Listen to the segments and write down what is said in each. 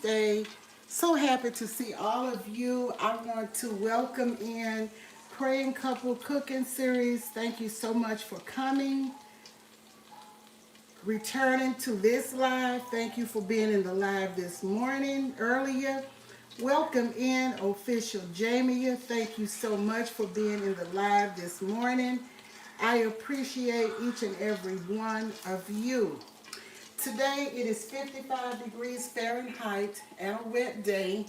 Wednesday. So happy to see all of you. I want to welcome in Praying Couple Cooking Series. Thank you so much for coming, returning to this live. Thank you for being in the live this morning, earlier. Welcome in Official Jamia. Thank you so much for being in the live this morning. I appreciate each and every one of you. Today it is 55 degrees Fahrenheit and a wet day,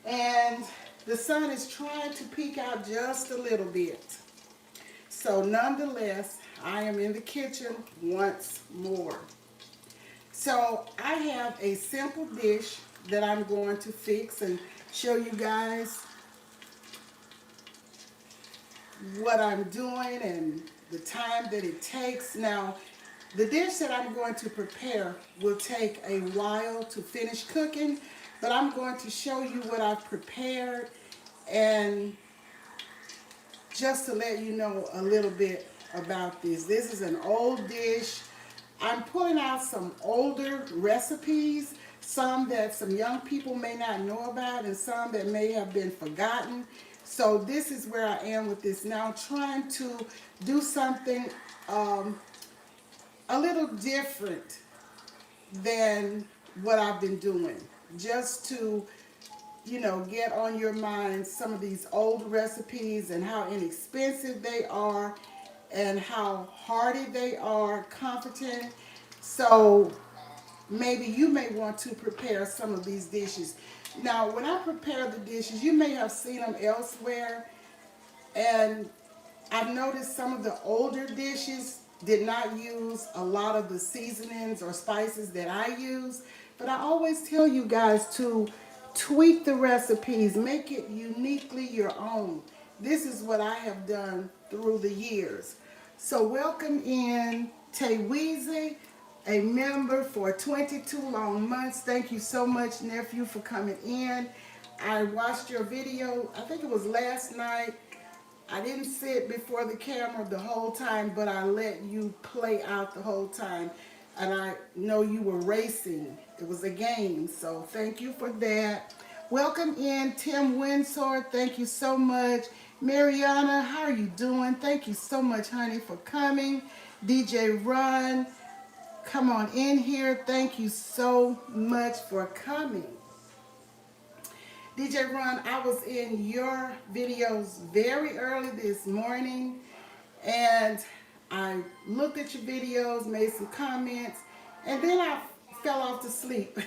and the sun is trying to peek out just a little bit. So nonetheless, I am in the kitchen once more. So I have a simple dish that I'm going to fix and show you guys what I'm doing and the time that it takes. Now, the dish that I'm going to prepare will take a while to finish cooking, but I'm going to show you what I've prepared and just to let you know a little bit about this. This is an old dish. I'm pulling out some older recipes, some that some young people may not know about and some that may have been forgotten. So this is where I am with this now, trying to do something a little different than what I've been doing, just to, get on your mind some of these old recipes and how inexpensive they are and how hearty they are, comforting. So maybe you may want to prepare some of these dishes. Now, when I prepare the dishes, you may have seen them elsewhere, and I've noticed some of the older dishes did not use a lot of the seasonings or spices that I use, but I always tell you guys to tweak the recipes, make it uniquely your own. This is what I have done through the years. So welcome in Teweezy, a member for 22 long months. Thank you so much, nephew, for coming in. I watched your video, I think it was last night. I didn't sit before the camera the whole time, but I let you play out the whole time. And I know you were racing. It was a game, so thank you for that. Welcome in Tim Windsor. Thank you so much. Mariana, how are you doing? Thank you so much, honey, for coming. DJ Run, come on in here. Thank you so much for coming. DJ Ron, I was in your videos very early this morning, and I looked at your videos, made some comments, and then I fell off to sleep.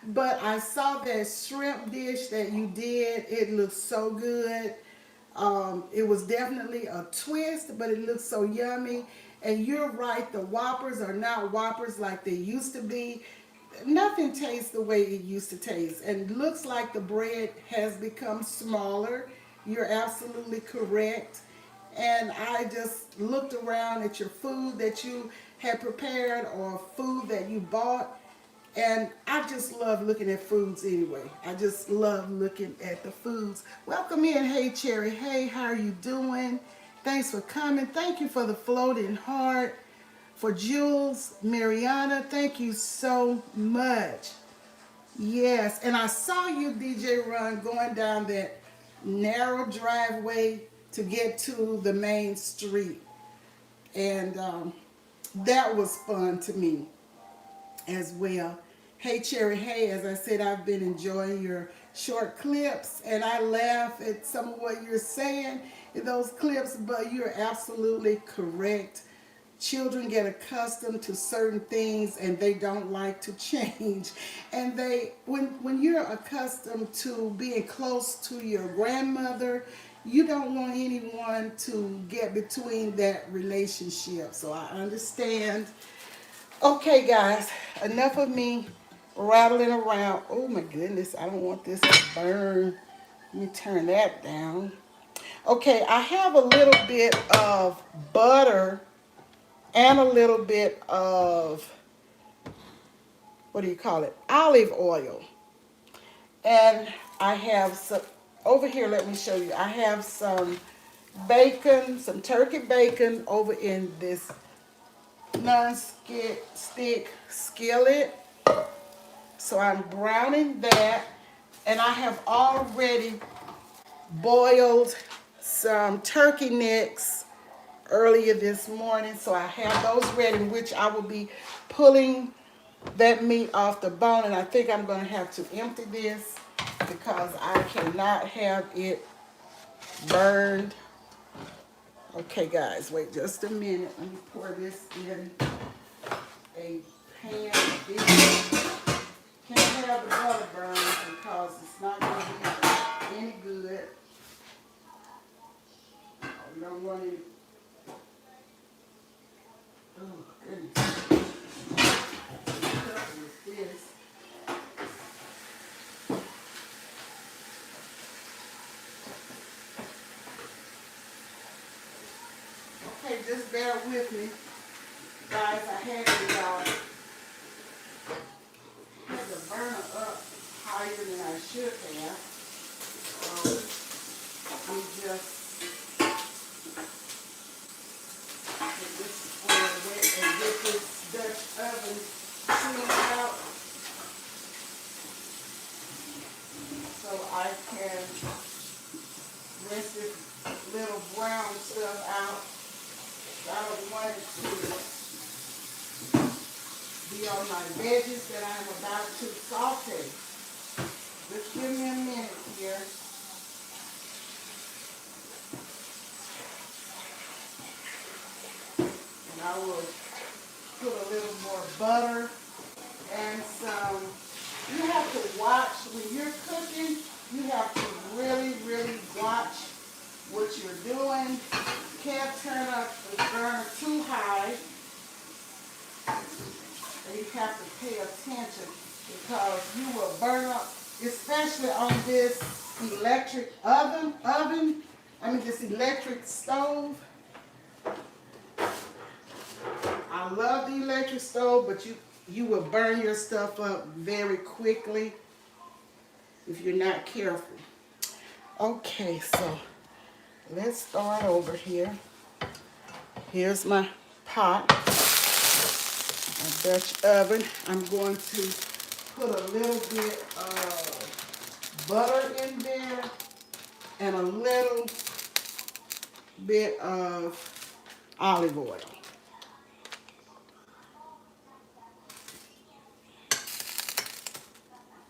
But I saw that shrimp dish that you did. It looked so good. It was definitely a twist, but it looked so yummy. And you're right, the Whoppers are not Whoppers like they used to be. Nothing tastes the way it used to taste, and looks like the bread has become smaller. You're absolutely correct. And I just looked around at your food that you had prepared or food that you bought, and I just love looking at foods anyway. I just love looking at the foods. Welcome in. Hey Cherry, hey, how are you doing? Thanks for coming. Thank you for the floating heart. For Jules, Mariana, thank you so much. Yes, and I saw you, DJ Run, going down that narrow driveway to get to the main street. And that was fun to me as well. Hey, Cherry, hey, as I said, I've been enjoying your short clips, and I laugh at some of what you're saying in those clips, but you're absolutely correct. Children get accustomed to certain things and they don't like to change. And when you're accustomed to being close to your grandmother, you don't want anyone to get between that relationship. So I understand. Okay, guys, enough of me rattling around. Oh my goodness, I don't want this to burn. Let me turn that down. Okay, I have a little bit of butter and a little bit of, what do you call it, olive oil. And I have some, over here, let me show you. I have some bacon, some turkey bacon over in this non-stick skillet. So I'm browning that, and I have already boiled some turkey necks earlier this morning, so I have those ready, which I will be pulling that meat off the bone. And I think I'm going to have to empty this because I cannot have it burned. Okay guys, wait just a minute. Let me pour this in a pan. Can't have the butter burned because it's not going to be any good. You don't want any. Oh goodness. With this. Okay, just bear with me, guys. I had the burner up higher than I should have. So we just get this oil wet and get this Dutch oven cleaned out so I can rinse this little brown stuff out. I don't want it to be on my veggies that I'm about to saute. Just give me a minute here. And I will put a little more butter and some. You have to watch when you're cooking. You have to really, really watch what you're doing. You can't turn up the burner too high. And you have to pay attention because you will burn up, especially on this electric this electric stove. I love the electric stove, but you will burn your stuff up very quickly if you're not careful. Okay, so let's start over here. Here's my pot, my Dutch oven. I'm going to put a little bit of butter in there and a little bit of olive oil.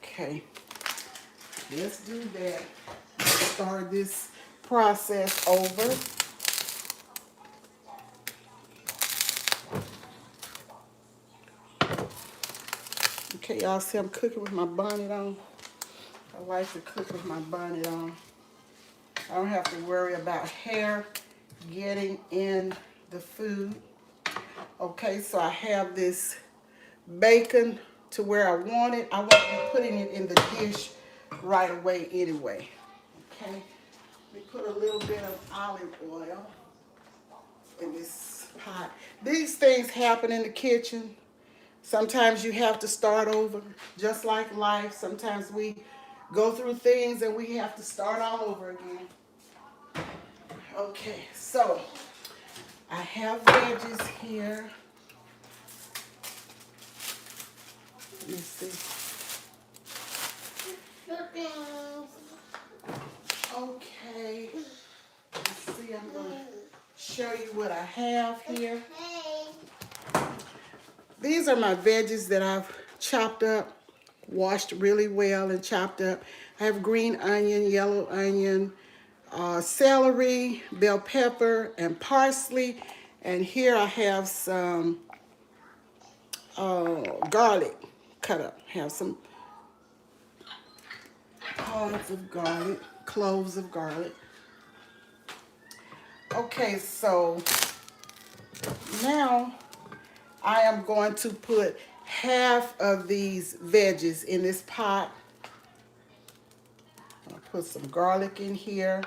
Okay, let's do that. Start this process over. Okay, y'all see I'm cooking with my bonnet on. I like to cook with my bonnet on. I don't have to worry about hair getting in the food. Okay, so I have this bacon to where I want it. I won't be putting it in the dish right away anyway. Okay, let me put a little bit of olive oil in this pot. These things happen in the kitchen. Sometimes you have to start over, just like life. Sometimes we go through things and we have to start all over again. Okay, so I have veggies here. Let me see. Okay, let's see, I'm going to show you what I have here. These are my veggies that I've chopped up, washed really well and chopped up. I have green onion, yellow onion, celery, bell pepper, and parsley. And here I have some garlic cut up. I have some pods of garlic, cloves of garlic. Okay, so now I am going to put half of these veggies in this pot. I'll put some garlic in here.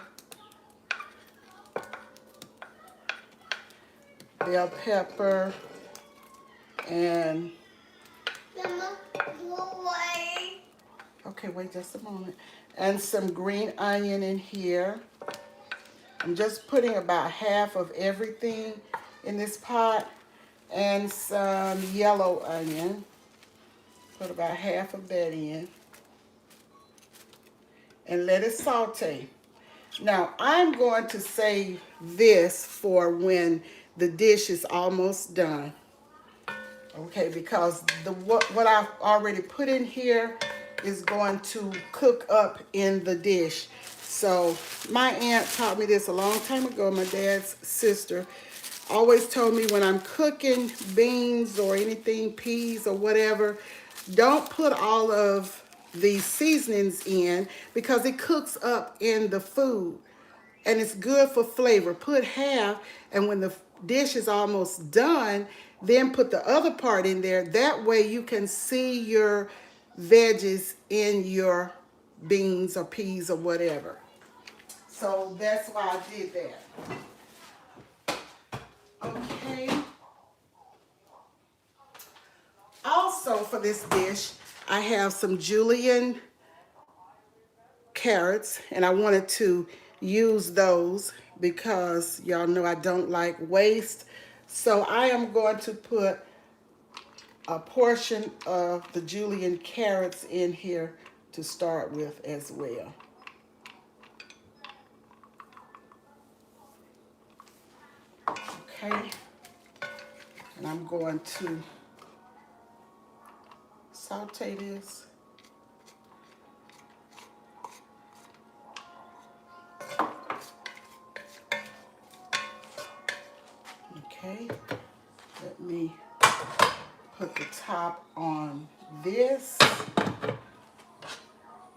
Bell pepper and okay, wait just a moment. And some green onion in here. I'm just putting about half of everything in this pot. And some yellow onion. Put about half of that in and let it saute. Now, I'm going to save this for when the dish is almost done. Okay, because what I've already put in here is going to cook up in the dish. So my aunt taught me this a long time ago. My dad's sister always told me when I'm cooking beans or anything, peas or whatever, don't put all of the seasonings in because it cooks up in the food and it's good for flavor. Put half, and when the dish is almost done, then put the other part in there. That way you can see your veggies in your beans or peas or whatever. So that's why I did that. Okay. Also for this dish, I have some julienne carrots, and I wanted to use those because y'all know I don't like waste. So I am going to put a portion of the julienne carrots in here to start with as well. Okay, and I'm going to saute this. Okay, let me put the top on this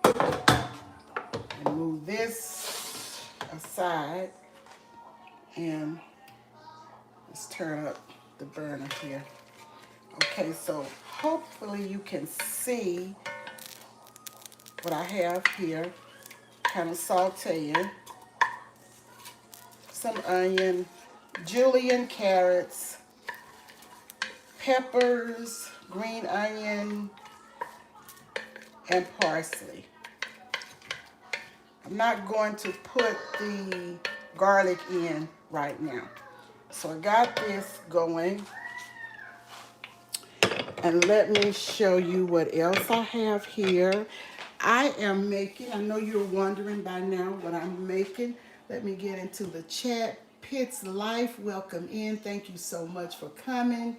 and move this aside, and let's turn up the burner here. Okay, so hopefully you can see what I have here, kind of sauteing. Some onion, julienne carrots, peppers, green onion, and parsley. I'm not going to put the garlic in right now. So I got this going. And let me show you what else I have here. I am making, I know you're wondering by now what I'm making. Let me get into the chat. Pitts Life, welcome in. Thank you so much for coming.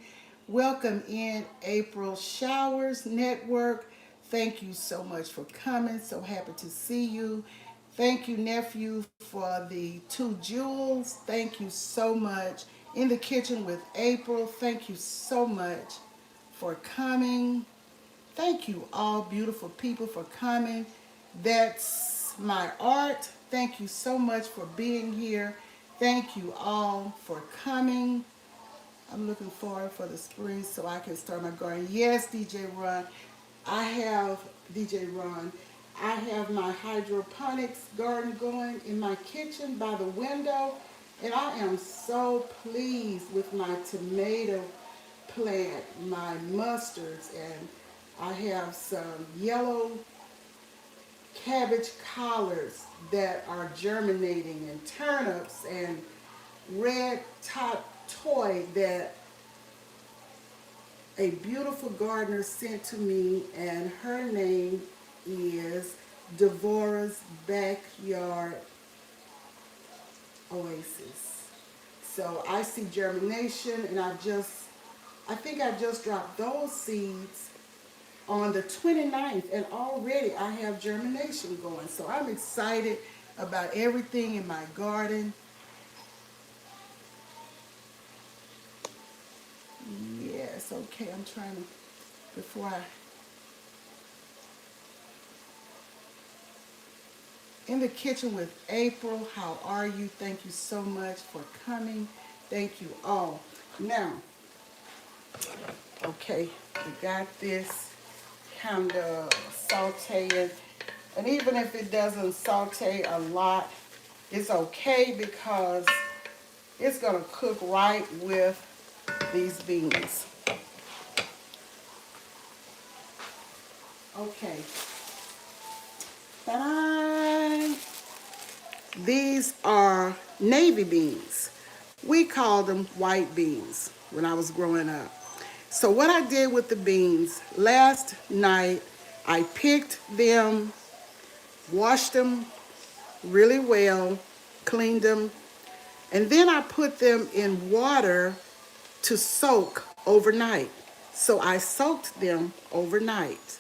Welcome in April Showers Network. Thank you so much for coming. So happy to see you. Thank you, nephew, for the 2 jewels. Thank you so much. In the Kitchen with April, thank you so much for coming. Thank you all beautiful people for coming. That's my art. Thank you so much for being here. Thank you all for coming. I'm looking forward for the spring so I can start my garden. Yes, DJ Ron. DJ Ron. I have my hydroponics garden going in my kitchen by the window. And I am so pleased with my tomato plant, my mustards, and I have some yellow cabbage collards that are germinating, and turnips, and red top toy that a beautiful gardener sent to me, and her name is Devorah's Backyard Oasis. So I see germination, and I think I just dropped those seeds on the 29th, and already I have germination going. So I'm excited about everything in my garden. Yes, okay, I'm trying to, before I, in the Kitchen with April, how are you? Thank you so much for coming. Thank you all. Now, okay, we got this kind of sauteing, and even if it doesn't saute a lot, it's okay because it's gonna cook right with these beans. Okay. Ta-da! These are navy beans. We called them white beans when I was growing up. So what I did with the beans last night, I picked them, washed them really well, cleaned them, and then I put them in water to soak overnight. So I soaked them overnight.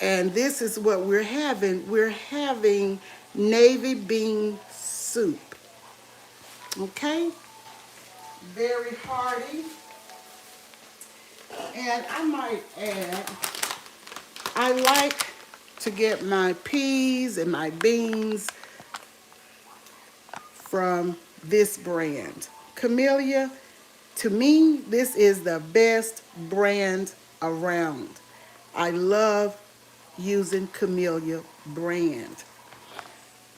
And this is what we're having. We're having navy bean soup. Okay? Very hearty. And I might add, I like to get my peas and my beans from this brand. Camellia, to me, this is the best brand around. I love using Camellia brand.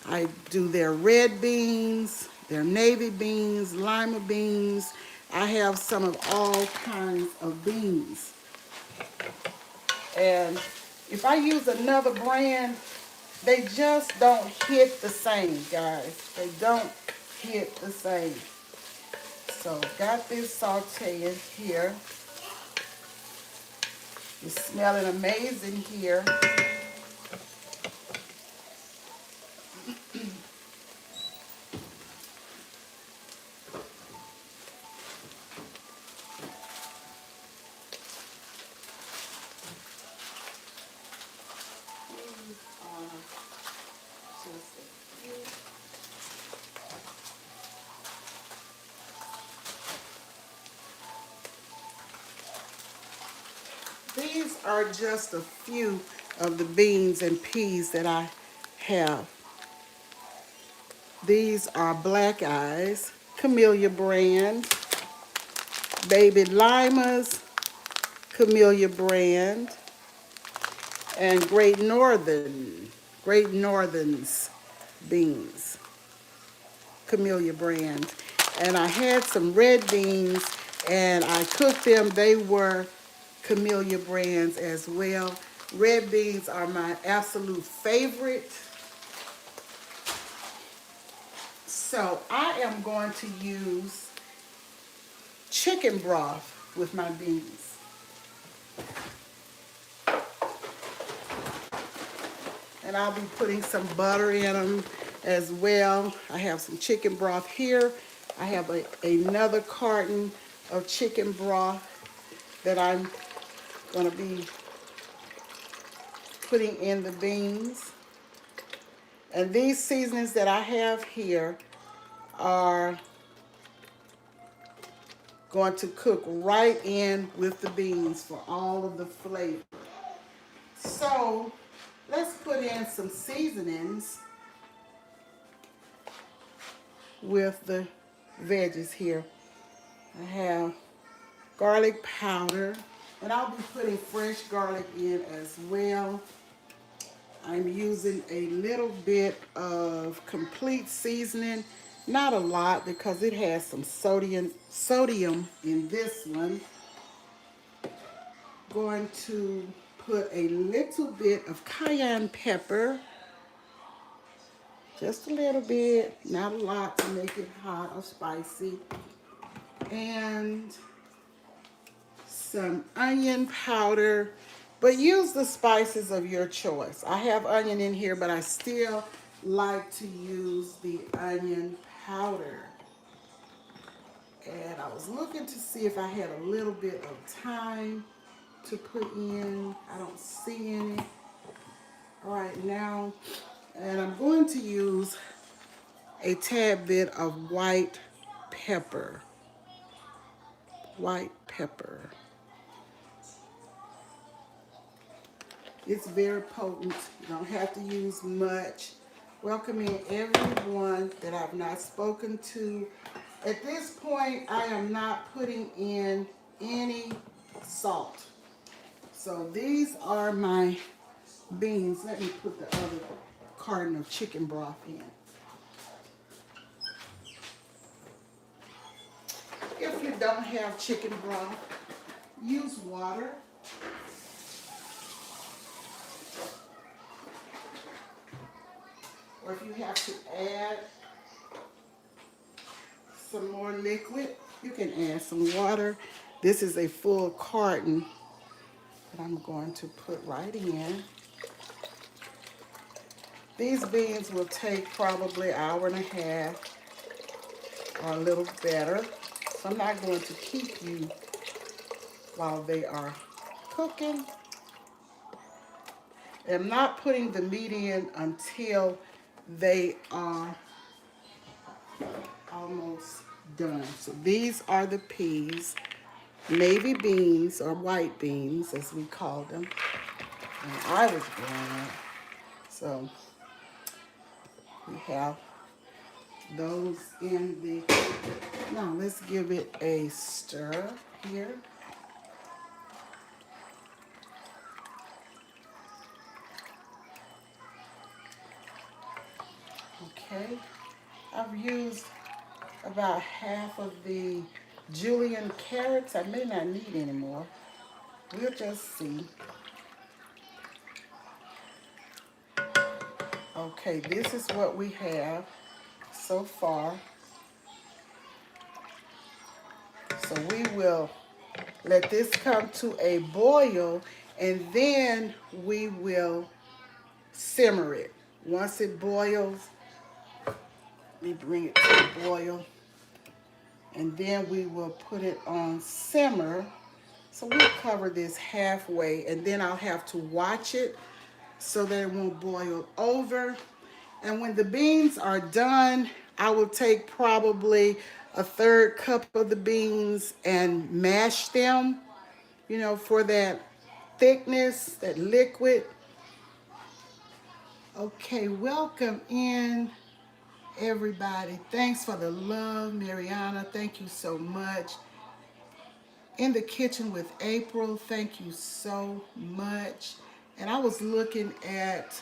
I do their red beans, their navy beans, lima beans. I have some of all kinds of beans. And if I use another brand, they just don't hit the same, guys. They don't hit the same. So got this sauteing here. It's smelling amazing here. These are just a few of the beans and peas that I have. These are Black Eyes, Camellia brand, Baby Limas, Camellia brand, and Great Northern's beans, Camellia brand. And I had some red beans and I cooked them. They were Camellia brands as well. Red beans are my absolute favorite. So I am going to use chicken broth with my beans. And I'll be putting some butter in them as well. I have some chicken broth here. I have another carton of chicken broth that I'm going to be putting in the beans. And these seasonings that I have here are going to cook right in with the beans for all of the flavor. So let's put in some seasonings with the veggies here. I have garlic powder, and I'll be putting fresh garlic in as well. I'm using a little bit of complete seasoning, not a lot because it has some sodium in this one. Going to put a little bit of cayenne pepper, just a little bit, not a lot to make it hot or spicy, and some onion powder, but use the spices of your choice. I have onion in here, but I still like to use the onion powder. And I was looking to see if I had a little bit of thyme to put in. I don't see any right now. And I'm going to use a tad bit of white pepper. White pepper. It's very potent. You don't have to use much. Welcoming everyone that I've not spoken to. At this point, I am not putting in any salt. So these are my beans. Let me put the other carton of chicken broth in. If you don't have chicken broth, use water. Or if you have to add some more liquid, you can add some water. This is a full carton that I'm going to put right in. These beans will take probably an hour and a half or a little better. So I'm not going to keep you while they are cooking. I'm not putting the meat in until they are almost done. So these are the peas, navy beans or white beans as we call them when I was growing up. So we have those in the, now let's give it a stir here. Okay, I've used about half of the julienne carrots. I may not need any more. We'll just see. Okay, this is what we have so far. So we will let this come to a boil and then we will simmer it. Once it boils, let me bring it to a boil. And then we will put it on simmer. So we'll cover this halfway and then I'll have to watch it so that it won't boil over. And when the beans are done, I will take probably a third cup of the beans and mash them, you know, for that thickness, that liquid. Okay, welcome in everybody. Thanks for the love, Mariana. Thank you so much. In the Kitchen with April, thank you so much. And I was looking at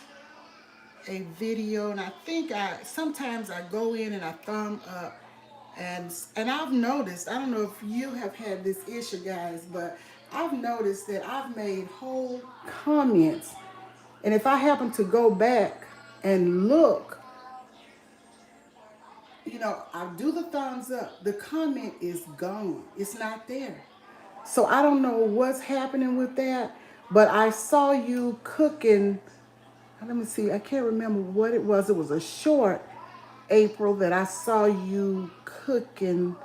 a video and I think sometimes I go in and I thumb up and I've noticed, I don't know if you have had this issue guys, but I've noticed that I've made whole comments and if I happen to go back and look, you know, I do the thumbs up, the comment is gone, it's not there. So I don't know what's happening with that, but I saw you cooking. Let me see, I can't remember what it was. It was a short, April, that I saw you cooking.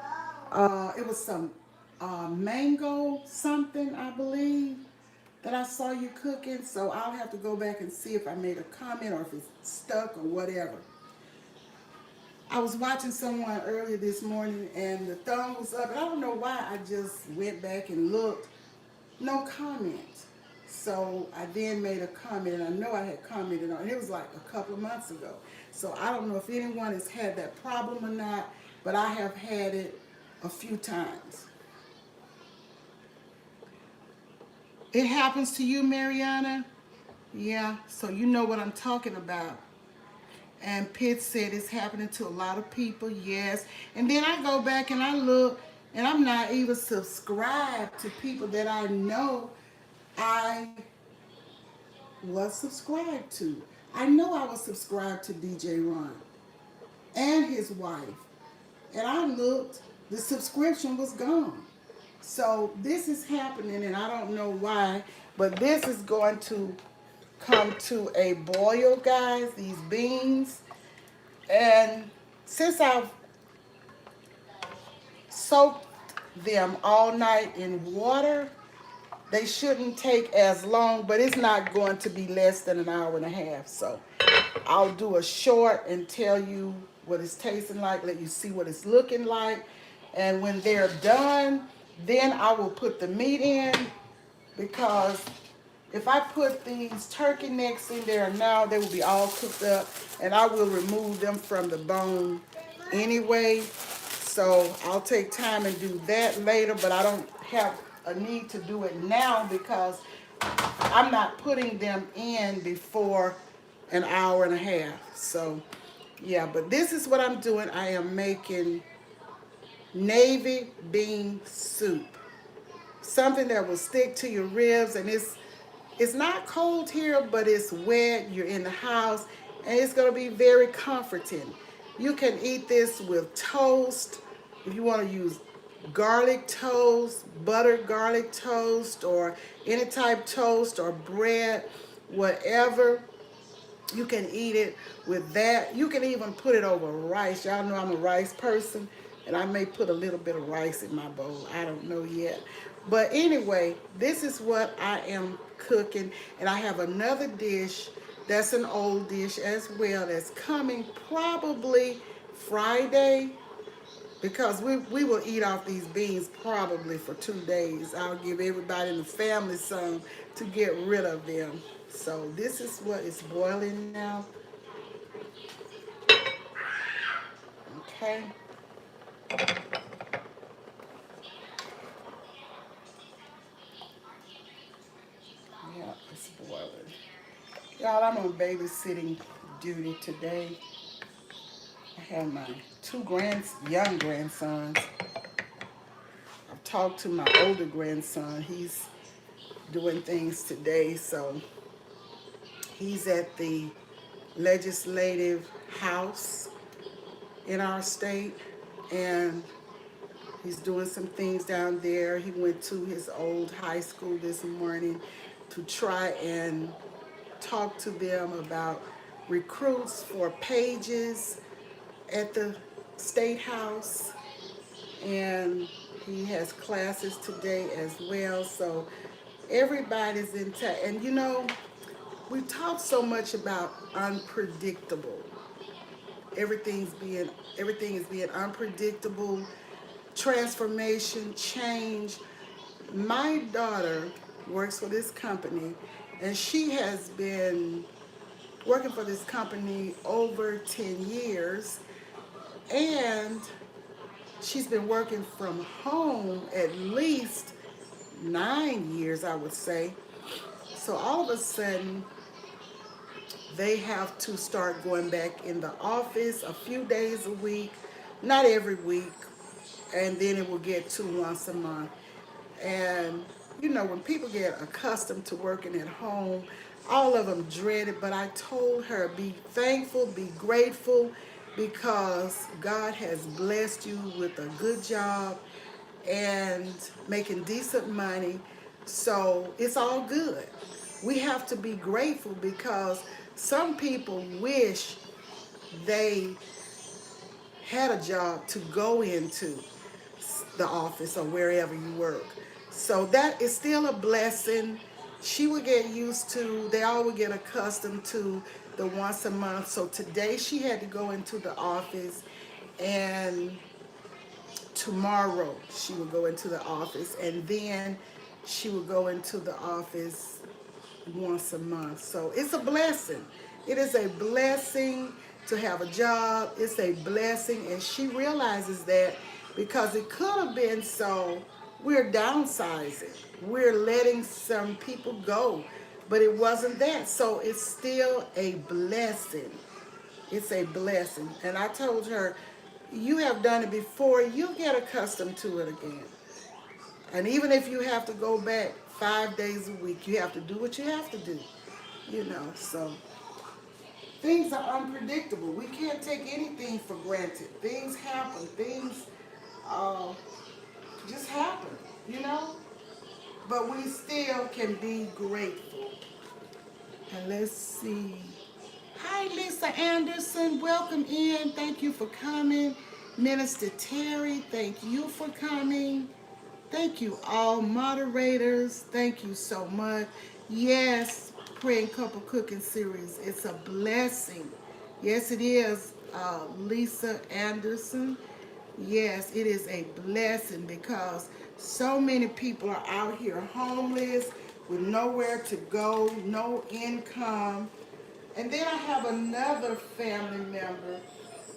It was some mango something, I believe, that I saw you cooking. So I'll have to go back and see if I made a comment or if it's stuck or whatever. I was watching someone earlier this morning and the thumb was up. And I don't know why I just went back and looked. No comment. So I then made a comment, and I know I had commented on it. It was like a couple of months ago. So I don't know if anyone has had that problem or not, but I have had it a few times. It happens to you, Mariana? Yeah, so you know what I'm talking about. And Pitt said it's happening to a lot of people, yes. And then I go back and I look, and I'm not even subscribed to people that I know I was subscribed to. I know I was subscribed to DJ Ron and his wife. And I looked, the subscription was gone. So this is happening and I don't know why, but this is going to come to a boil, guys, these beans. And since I've soaked them all night in water, they shouldn't take as long, but it's not going to be less than an hour and a half. So I'll do a short and tell you what it's tasting like, let you see what it's looking like. And when they're done, then I will put the meat in, because if I put these turkey necks in there now, they will be all cooked up and I will remove them from the bone anyway. So I'll take time and do that later, but I don't have a need to do it now because I'm not putting them in before an hour and a half. So yeah, but this is what I'm doing. I am making navy bean soup. Something that will stick to your ribs, and it's not cold here, but it's wet. You're in the house, and it's going to be very comforting. You can eat this with toast. If you want to use garlic toast, buttered garlic toast, or any type toast or bread, whatever. You can eat it with that. You can even put it over rice. Y'all know I'm a rice person, and I may put a little bit of rice in my bowl. I don't know yet. But anyway, this is what I am cooking, and I have another dish that's an old dish as well that's coming probably Friday, because we will eat off these beans probably for 2 days. I'll give everybody in the family some to get rid of them. So this is what is boiling now. Okay. Yeah, it's boiling. Y'all, I'm on babysitting duty today. I have my two young grandsons. I've talked to my older grandson. He's doing things today, so he's at the legislative house in our state, and he's doing some things down there. He went to his old high school this morning to try and talk to them about recruits for pages at the state house, and he has classes today as well. So everybody's in town, and we talk so much about unpredictable. Everything's being Everything is being unpredictable. Transformation, change. My daughter works for this company, and she has been working for this company over 10 years, and she's been working from home at least 9 years, I would say. So all of a sudden, they have to start going back in the office a few days a week, not every week, and then it will get to once a month. And when people get accustomed to working at home, all of them dread it. But I told her, be thankful, be grateful, because God has blessed you with a good job and making decent money. So it's all good. We have to be grateful, because some people wish they had a job to go into the office or wherever you work. So that is still a blessing. She would get used to, they all would get accustomed to the once a month. So today she had to go into the office, and tomorrow she would go into the office, and then she would go into the office once a month. So it's a blessing. It is a blessing to have a job. It's a blessing, and she realizes that, because it could have been so we're downsizing. We're letting some people go, but it wasn't that. So it's still a blessing. It's a blessing. And I told her, you have done it before, you get accustomed to it again. And even if you have to go back 5 days a week, you have to do what you have to do. So things are unpredictable. We can't take anything for granted. Things happen. Things uh, just happen, you know? But we still can be grateful. And let's see. Hi, Lisa Anderson. Welcome in. Thank you for coming. Minister Terry, thank you for coming. Thank you, all moderators. Thank you so much. Yes, Praying Couple Cooking Series. It's a blessing. Yes, it is, Lisa Anderson. Yes, it is a blessing, because so many people are out here homeless with nowhere to go, no income. And then I have another family member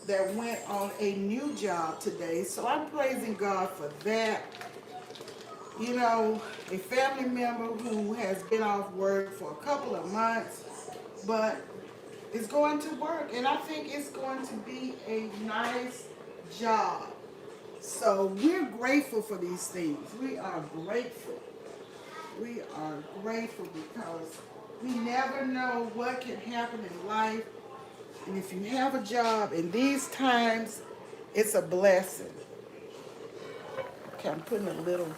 that went on a new job today. So I'm praising God for that. A family member who has been off work for a couple of months, but is going to work. And I think it's going to be a nice job. So we're grateful for these things. We are grateful. We are grateful, because we never know what can happen in life. And if you have a job in these times, it's a blessing. Okay, I'm putting a little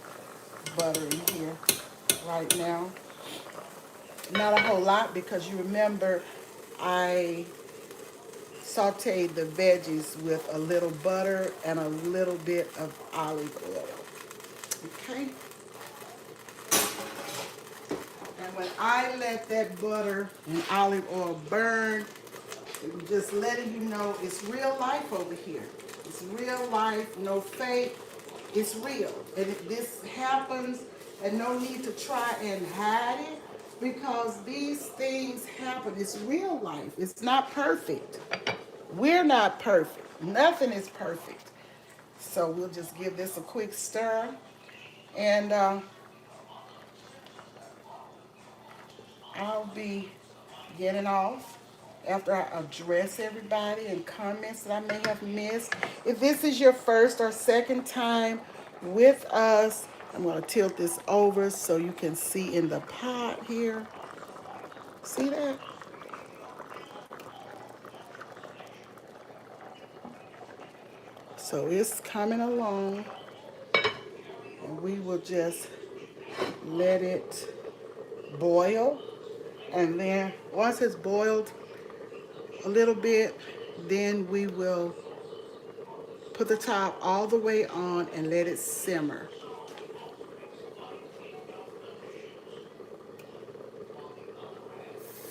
butter in here right now. Not a whole lot because you remember I sauteed the veggies with a little butter and a little bit of olive oil. Okay? And when I let that butter and olive oil burn, I'm just letting you know it's real life over here. It's real life, no fake. It's real. And if this happens, and no need to try and hide it, because these things happen. It's real life. It's not perfect. We're not perfect. Nothing is perfect. So we'll just give this a quick stir. And I'll be getting off after I address everybody and comments that I may have missed. If this is your first or second time with us, I'm going to tilt this over so you can see in the pot here. See that? So it's coming along, and we will just let it boil. And then once it's boiled a little bit, then we will put the top all the way on and let it simmer.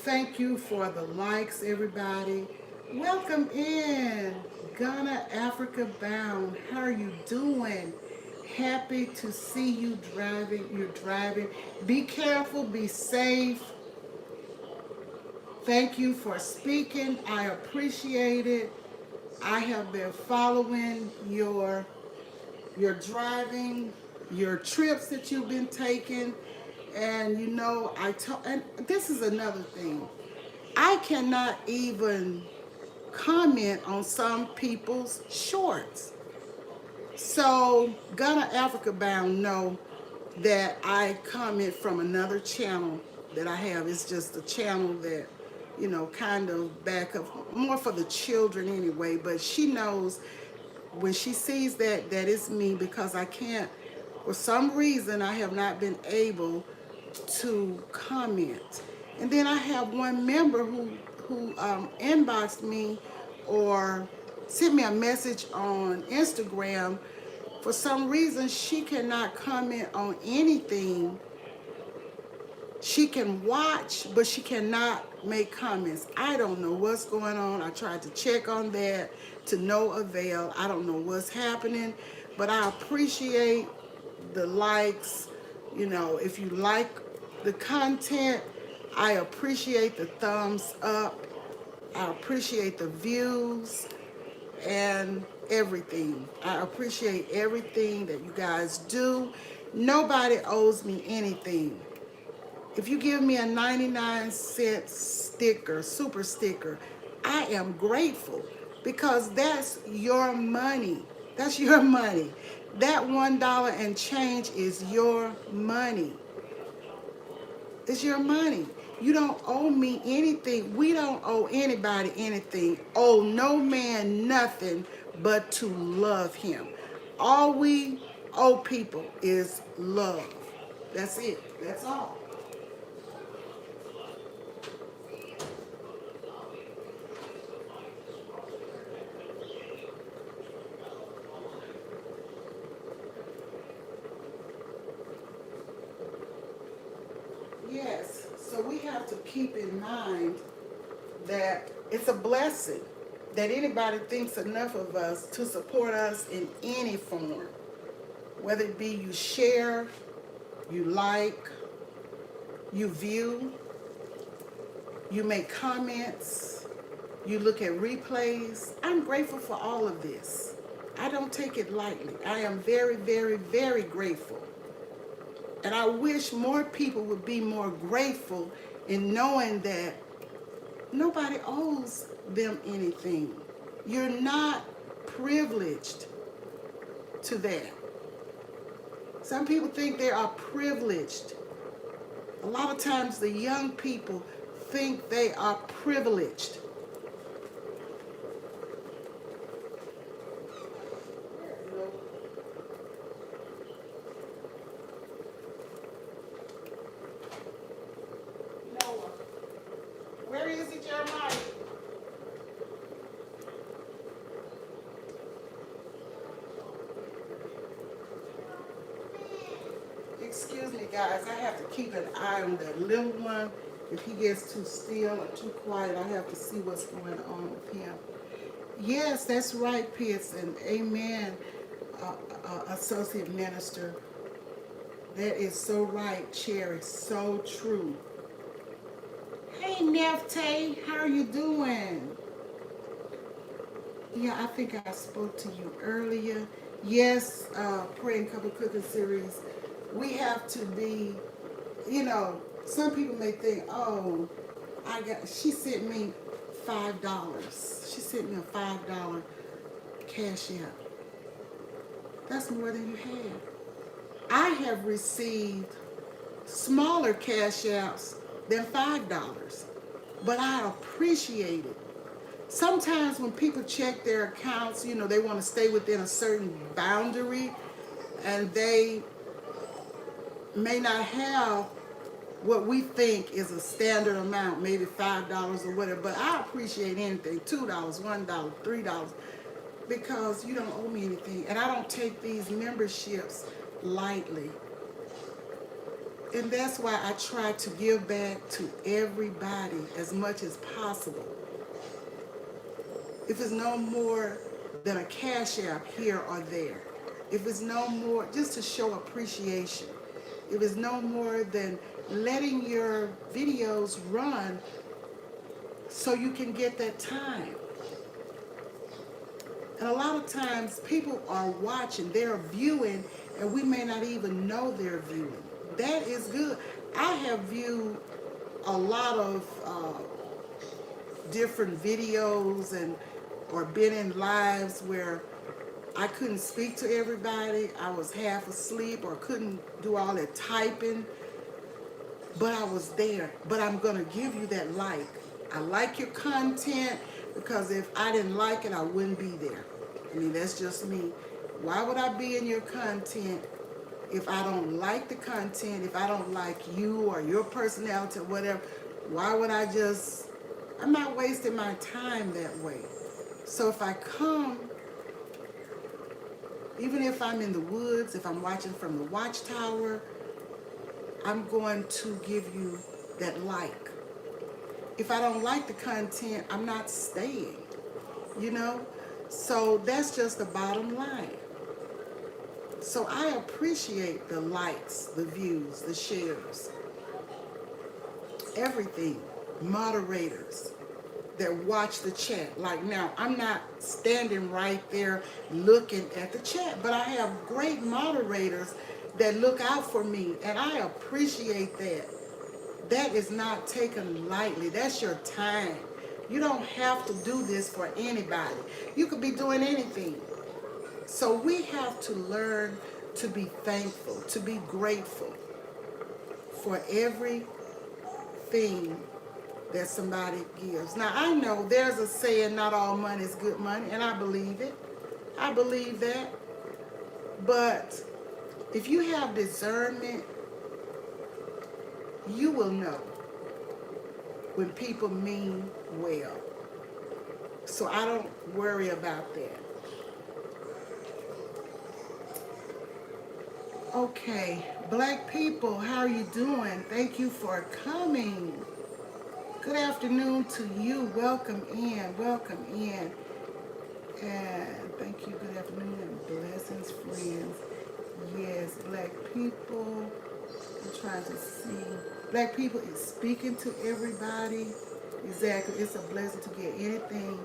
Thank you for the likes, everybody. Welcome in, Ghana, Africa bound. How are you doing? Happy to see you driving. You're driving. Be careful, be safe. Thank you for speaking. I appreciate it. I have been following your driving, your trips that you've been taking, and you know and this is another thing. I cannot even comment on some people's shorts. So Ghana Africa Bound know that I comment from another channel that I have. It's just a channel that, you know, kind of back up more for the children anyway, but she knows when she sees that it's me, because I can't, for some reason I have not been able to comment. And then I have one member who inboxed me or sent me a message on Instagram. For some reason, she cannot comment on anything. She can watch, but she cannot make comments. I don't know what's going on. I tried to check on that to no avail. I don't know what's happening, but I appreciate the likes. You know, if you like the content, I appreciate the thumbs up. I appreciate the views and everything. I appreciate everything that you guys do. Nobody owes me anything. If you give me a 99-cent sticker, super sticker, I am grateful, because that's your money. That's your money. That $1 and change is your money. It's your money. You don't owe me anything. We don't owe anybody anything. Owe no man nothing but to love him. All we owe people is love. That's it. That's all. Yes. So we have to keep in mind that it's a blessing that anybody thinks enough of us to support us in any form. Whether it be you share, you like, you view, you make comments, you look at replays. I'm grateful for all of this. I don't take it lightly. I am very, very, very grateful. And I wish more people would be more grateful in knowing that nobody owes them anything. You're not privileged to that. Some people think they are privileged. A lot of times the young people think they are privileged. you guys, I have to keep an eye on that little one. If he gets too still or too quiet, I have to see what's going on with him. Yes, that's right, Pitts, and amen, Associate Minister. That is so right, Cherry, so true. Hey, Neftay, how are you doing? Yeah, I think I spoke to you earlier. Yes, Praying Couple Cooking Series. We have to be, some people may think, oh, she sent me $5. She sent me a $5 cash app. That's more than you have. I have received smaller cash apps than $5, but I appreciate it. Sometimes when people check their accounts, they want to stay within a certain boundary, and they may not have what we think is a standard amount, maybe $5 or whatever, but I appreciate anything, $2, $1, $3, because you don't owe me anything, and I don't take these memberships lightly. And that's why I try to give back to everybody as much as possible. If it's no more than a cash app here or there, if it's no more, just to show appreciation, if it's no more than letting your videos run so you can get that time. And a lot of times people are watching, they're viewing, and we may not even know they're viewing. That is good. I have viewed a lot of different videos or been in lives where I couldn't speak to everybody. I was half asleep or couldn't do all that typing, but I was there. But I'm going to give you that like. I like your content, because if I didn't like it, I wouldn't be there. I mean, that's just me. Why would I be in your content if I don't like the content, if I don't like you or your personality or whatever? Why would I'm not wasting my time that way. So if I come, even if I'm in the woods, if I'm watching from the watchtower, I'm going to give you that like. If I don't like the content, I'm not staying, So that's just the bottom line. So I appreciate the likes, the views, the shares, everything. Moderators that watch the chat. Like now, I'm not standing right there looking at the chat, but I have great moderators that look out for me, and I appreciate that. That is not taken lightly. That's your time. You don't have to do this for anybody. You could be doing anything. So we have to learn to be thankful, to be grateful for everything that somebody gives. Now, I know there's a saying, not all money is good money, and I believe it. I believe that. But if you have discernment, you will know when people mean well. So I don't worry about that. Okay, Black people, how are you doing? Thank you for coming. Good afternoon to you. Welcome in, welcome in. And thank you, good afternoon, and blessings, friends. Yes, Black people, I'm trying to see. Black people is speaking to everybody. Exactly, it's a blessing to get anything.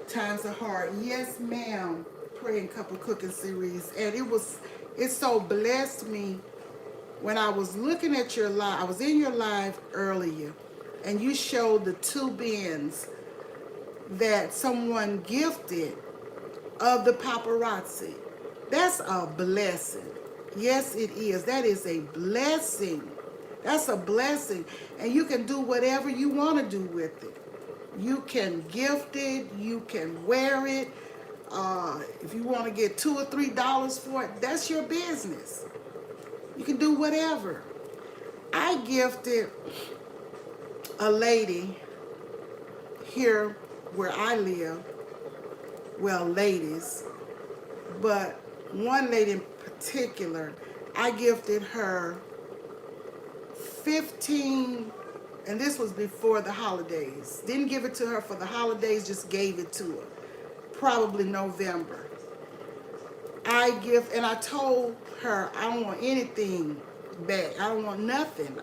Times are hard. Yes, ma'am. Praying Couple Cooking Series. And it so blessed me when I was looking at your live. I was in your live earlier, and you showed the 2 bins that someone gifted of the paparazzi. That's a blessing. Yes, it is. That is a blessing. That's a blessing. And you can do whatever you want to do with it. You can gift it. You can wear it. If you want to get $2 or $3 for it, that's your business. You can do whatever. I gifted a lady here where I live, well, ladies, but one lady in particular, I gifted her 15, and this was before the holidays. Didn't give it to her for the holidays, just gave it to her. Probably November. And I told her I don't want anything back. I don't want nothing.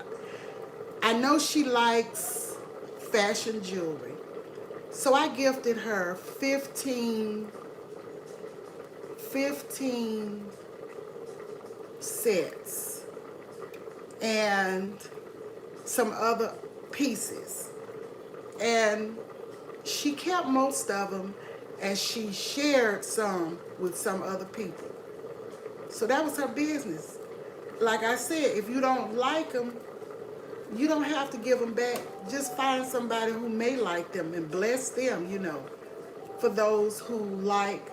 I know she likes fashion jewelry. So I gifted her 15 sets and some other pieces. And she kept most of them, and she shared some with some other people. So that was her business. Like I said, if you don't like them, you don't have to give them back. Just find somebody who may like them and bless them, for those who like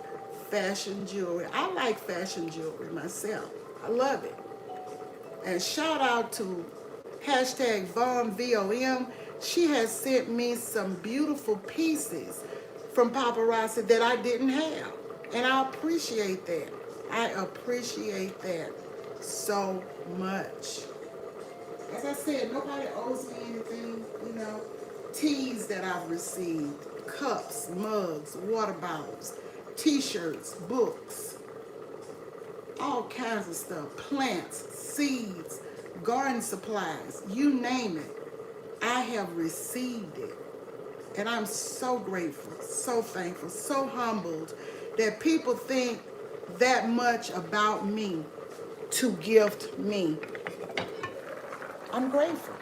fashion jewelry. I like fashion jewelry myself. I love it. And shout out to hashtag Von VOM. She has sent me some beautiful pieces from paparazzi that I didn't have. And I appreciate that. I appreciate that so much. As I said, nobody owes me anything, Teas that I've received, cups, mugs, water bottles, t-shirts, books, all kinds of stuff, plants, seeds, garden supplies, you name it. I have received it. And I'm so grateful, so thankful, so humbled that people think that much about me to gift me. I'm grateful.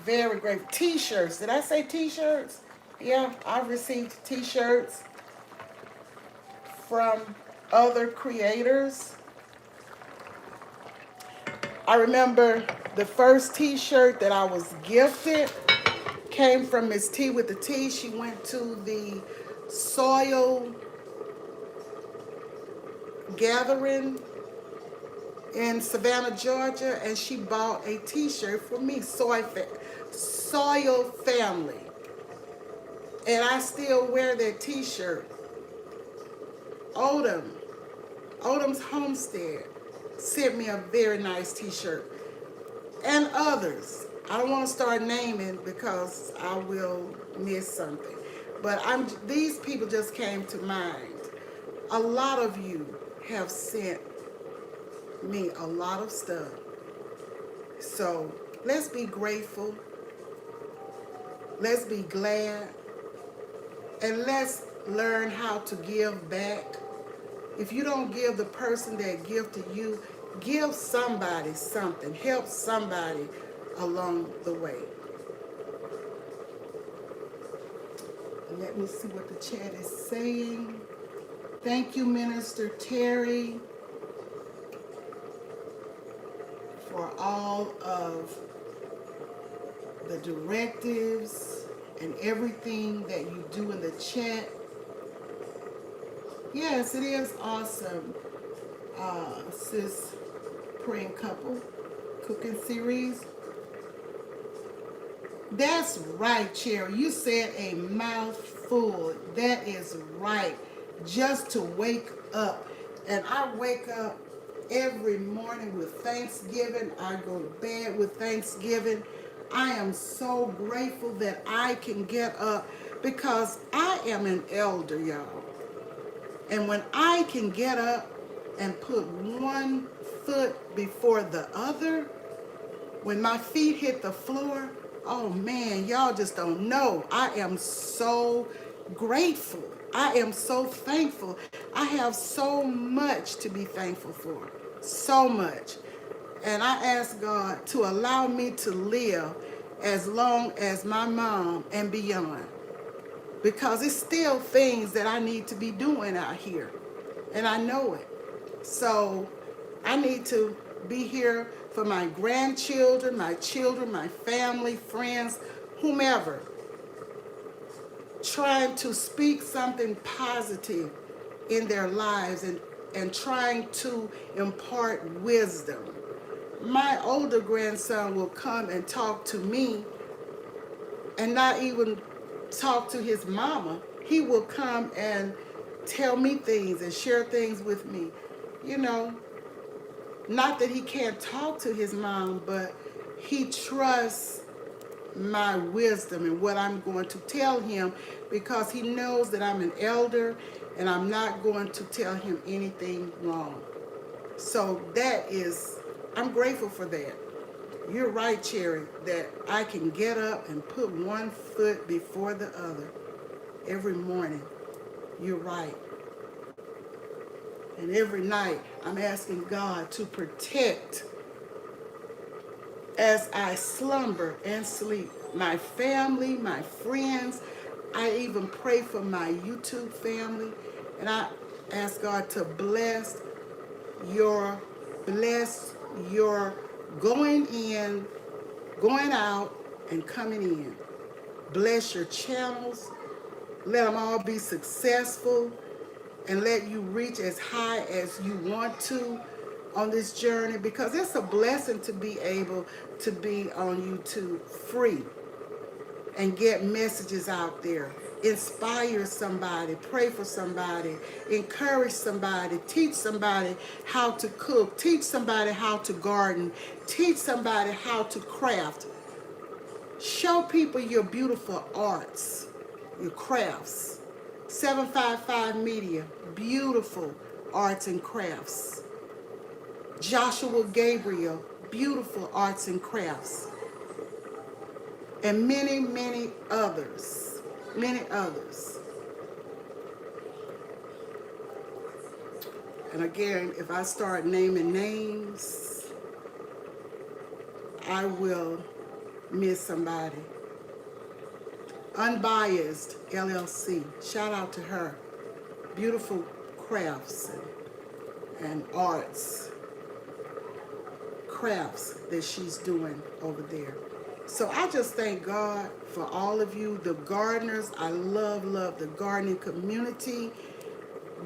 Very grateful. T-shirts. Did I say t-shirts? Yeah, I've received t-shirts from other creators. I remember the first t-shirt that I was gifted came from Miss T with the T. She went to the soil gathering in Savannah, Georgia, and she bought a t-shirt for me, Soil Family. And I still wear that t-shirt. Odom's Homestead sent me a very nice t-shirt. And others. I don't want to start naming because I will miss something. But these people just came to mind. A lot of you have sent me a lot of stuff. So let's be grateful. Let's be glad. And let's learn how to give back. If you don't give the person that gifted you, give somebody something. Help somebody along the way. Let me see what the chat is saying. Thank you, Minister Terry, for all of the directives and everything that you do in the chat. Yes, it is awesome. Sis Praying Couple cooking series. That's right, Cherry. You said a mouthful. That is right. Just to wake up. And I wake up every morning with Thanksgiving. I go to bed with Thanksgiving. I am so grateful that I can get up because I am an elder, y'all. And when I can get up and put one foot before the other, when my feet hit the floor, oh man, y'all just don't know. I am so grateful. I am so thankful. I have so much to be thankful for. So much. And I ask God to allow me to live as long as my mom and beyond. Because it's still things that I need to be doing out here. And I know it. So I need to be here for my grandchildren, my children, my family, friends, whomever. Trying to speak something positive in their lives and trying to impart wisdom. My older grandson will come and talk to me and not even talk to his mama. He will come and tell me things and share things with me. Not that he can't talk to his mom, but he trusts my wisdom and what I'm going to tell him, because he knows that I'm an elder and I'm not going to tell him anything wrong. So I'm grateful for that. You're right, Cherry, that I can get up and put one foot before the other every morning. You're right. And every night I'm asking God to protect as I slumber and sleep my family, my friends. I even pray for my YouTube family, and I ask God to your bless your going in, going out, and coming in. Bless your channels. Let them all be successful, and let you reach as high as you want to on this journey, because it's a blessing to be able to be on YouTube free and get messages out there. Inspire somebody, pray for somebody, encourage somebody, teach somebody how to cook, teach somebody how to garden, teach somebody how to craft. Show people your beautiful arts, your crafts. 755 Media, beautiful arts and crafts. Joshua Gabriel, beautiful arts and crafts. And many, many others. Many others. And again, if I start naming names, I will miss somebody. Unbiased LLC. Shout out to her. Beautiful crafts and arts, crafts that she's doing over there. So I just thank God for all of you, the gardeners. I love the gardening community.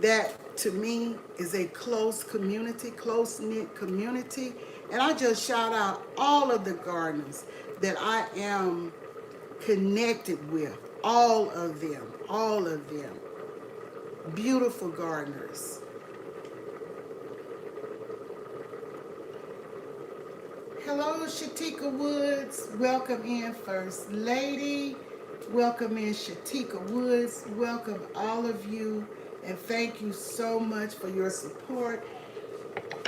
That to me is a close community, close-knit community. And I just shout out all of the gardeners that I am connected with. All of them, all of them. Beautiful gardeners. Hello, Shatika Woods. Welcome in, First Lady. Welcome in, Shatika Woods. Welcome all of you. And thank you so much for your support.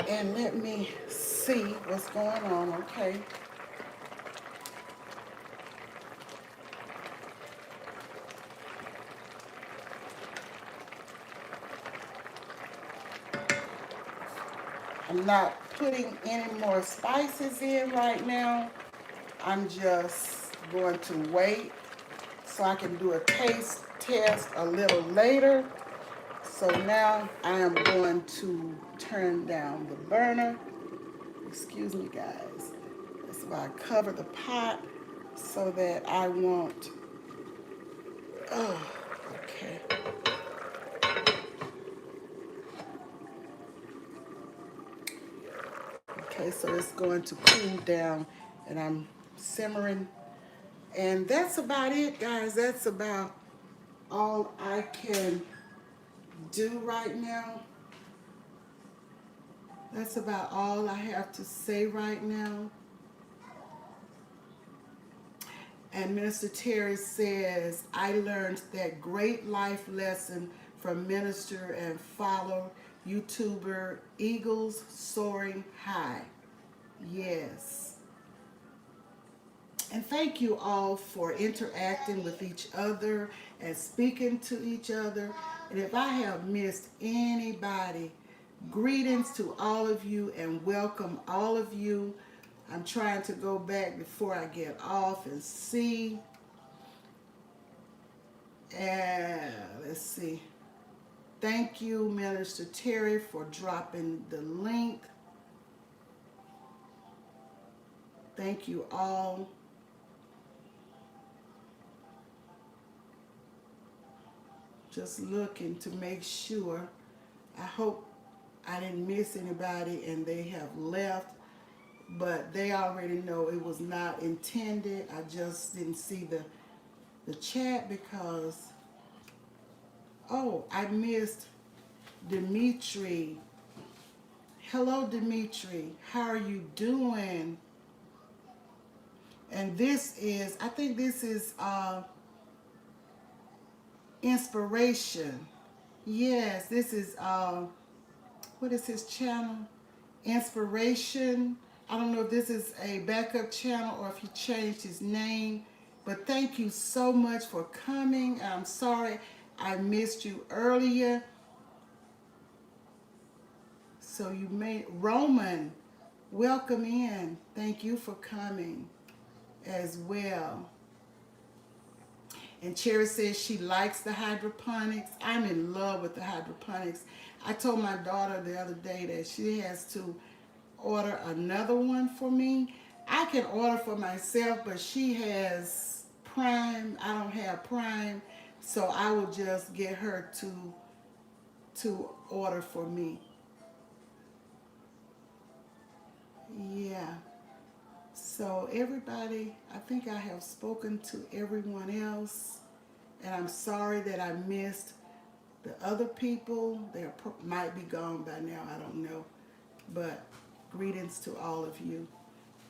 And let me see what's going on, okay? I'm not putting any more spices in right now. I'm just going to wait so I can do a taste test a little later. So now I am going to turn down the burner. Excuse me, guys. That's why I cover the pot so that I won't. Oh, okay. Okay, so it's going to cool down, and I'm simmering. And that's about it, guys. That's about all I can do right now. That's about all I have to say right now. And Minister Terry says, I learned that great life lesson from minister and follow YouTuber Eagles Soaring High. Yes. And thank you all for interacting with each other and speaking to each other. And if I have missed anybody, greetings to all of you and welcome all of you. I'm trying to go back before I get off and see. And let's see. Thank you, Minister Terry, for dropping the link. Thank you all. Just looking to make sure. I hope I didn't miss anybody and they have left, but they already know it was not intended. I just didn't see the chat because, oh, I missed Dimitri. Hello, Dimitri. How are you doing? And this is, I think this is Inspiration. Yes, this is what is his channel? Inspiration. I don't know if this is a backup channel or if he changed his name. But thank you so much for coming. I'm sorry I missed you earlier. So you may, Roman, welcome in. Thank you for coming as well. And Cherry says she likes the hydroponics. I'm in love with the hydroponics. I told my daughter the other day that she has to order another one for me. I can order for myself, but she has Prime. I don't have Prime, so I will just get her to order for me. Yeah. So everybody, I think I have spoken to everyone else, and I'm sorry that I missed the other people. They might be gone by now, I don't know. But greetings to all of you.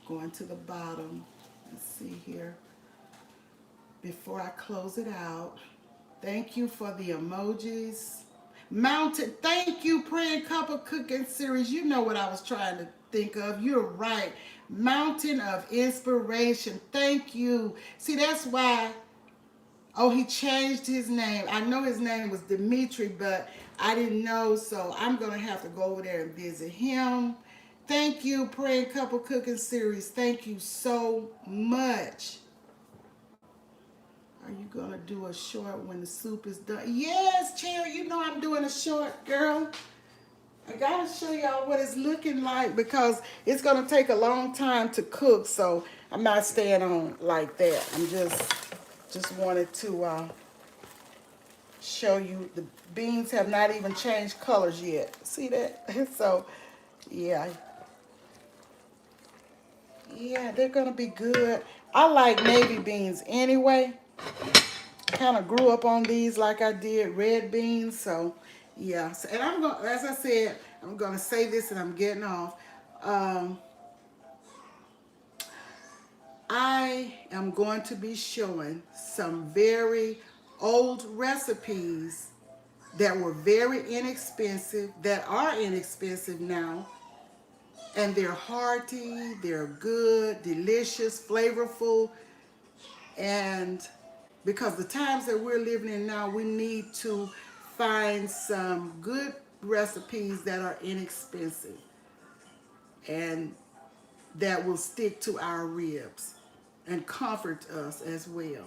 Going to the bottom. Let's see here. Before I close it out, thank you for the emojis. Mountain, thank you, Praying Couple Cooking Series. You know what I was trying to think of. You're right. Mountain of Inspiration. Thank you. See, that's why. Oh, he changed his name. I know his name was Dimitri, but I didn't know, so I'm going to have to go over there and visit him. Thank you, Praying Couple Cooking Series. Thank you so much. Are you going to do a short when the soup is done? Yes, Cherry, you know I'm doing a short, girl. I got to show y'all what it's looking like because it's going to take a long time to cook, so I'm not staying on like that. I'm just wanted to show you the beans have not even changed colors yet. See that? So, yeah. Yeah, they're going to be good. I like navy beans anyway. Kind of grew up on these like I did red beans. So, yeah. So, and I'm going, as I said, I'm going to say this and I'm getting off. I am going to be showing some very old recipes that were very inexpensive, that are inexpensive now, and they're hearty, they're good, delicious, flavorful, and because the times that we're living in now, we need to find some good recipes that are inexpensive and that will stick to our ribs and comfort us as well.